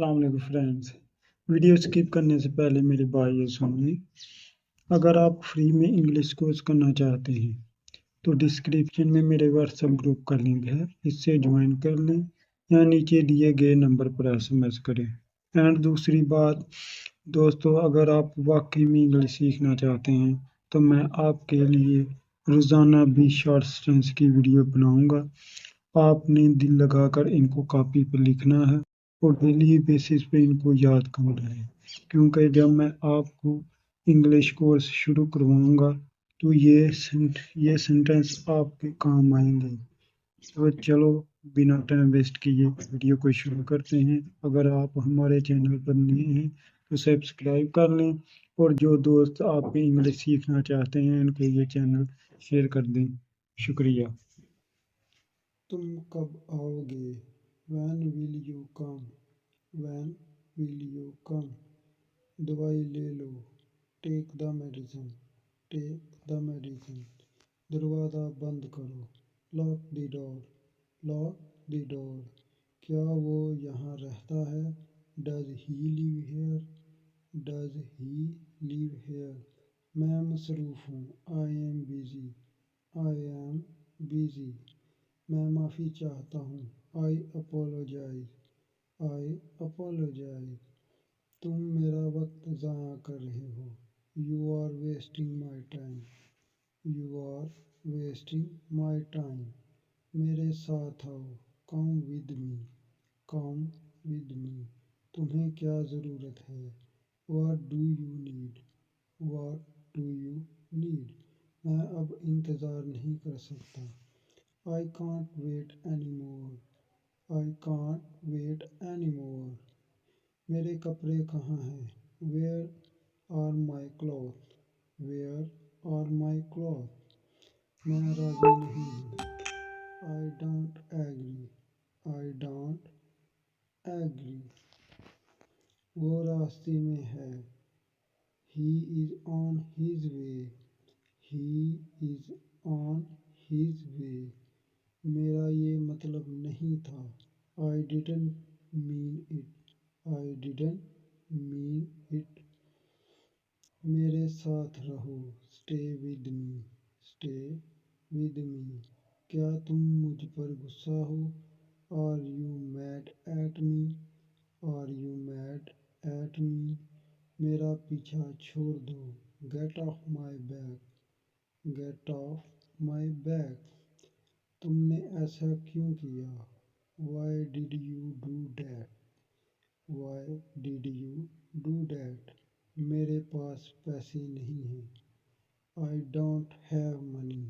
अस्सलाम वालेकुम friends. Video skip करने से पहले मेरी बात ये सुन लें। अगर आप फ्री में इंग्लिश कोर्स करना चाहते हैं तो डिस्क्रिप्शन में मेरे व्हाट्सएप ग्रुप का लिंक है, इससे ज्वाइन कर लें या नीचे दिए गए नंबर पर SMS करें। एंड दूसरी बात दोस्तों, अगर आप वाकई में इंग्लिश सीखना चाहते हैं तो मैं आपके लिए रोज़ाना 20 शॉर्ट सेंटेंस की वीडियो बनाऊंगा। आपने दिल लगाकर इनको कॉपी पर लिखना है और डेली बेसिस पे इनको याद करना है, क्योंकि जब मैं आपको इंग्लिश कोर्स शुरू करवाऊंगा तो ये सेंटेंस आपके काम आएंगे। तो चलो बिना टाइम वेस्ट किए वीडियो को शुरू करते हैं। अगर आप हमारे चैनल पर नए हैं तो सब्सक्राइब कर लें और जो दोस्त आप भी इंग्लिश सीखना चाहते हैं उनको ये चैनल शेयर कर दें। शुक्रिया। तुम कब आओगे? When will you come? When will you come? दवाई ले लो। Take the medicine. Take the medicine. दरवाज़ा बंद करो। Lock the door. Lock the door. क्या वो यहाँ रहता है? Does he live here? Does he live here? मैं मसरूफ़ हूँ। I am busy. I am busy. मैं माफ़ी चाहता हूँ। I apologize. I apologize. तुम मेरा वक्त ज़ाया कर रहे हो। You are wasting my time. You are wasting my time. मेरे साथ आओ। Come with me. Come with me. तुम्हें क्या ज़रूरत है? What do you need? What do you need? मैं अब इंतज़ार नहीं कर सकता। I can't wait anymore. I can't wait anymore. मेरे कपड़े कहाँ हैं? Where are my clothes? Where are my clothes? मैं राज़ी नहीं हूँ। I don't agree. I don't agree. वो रास्ते में है। He is on his way. He is on his way. मेरा ये मतलब नहीं था। I didn't mean it. I didn't mean it. मेरे साथ रहो। Stay with me. Stay with me. क्या तुम मुझ पर गुस्सा हो? Are you mad at me? Are you mad at me? मेरा पीछा छोड़ दो। Get off my back. Get off my back. तुमने ऐसा क्यों किया? Why did you do that? Why did you do that? मेरे पास पैसे नहीं हैं। I don't have money.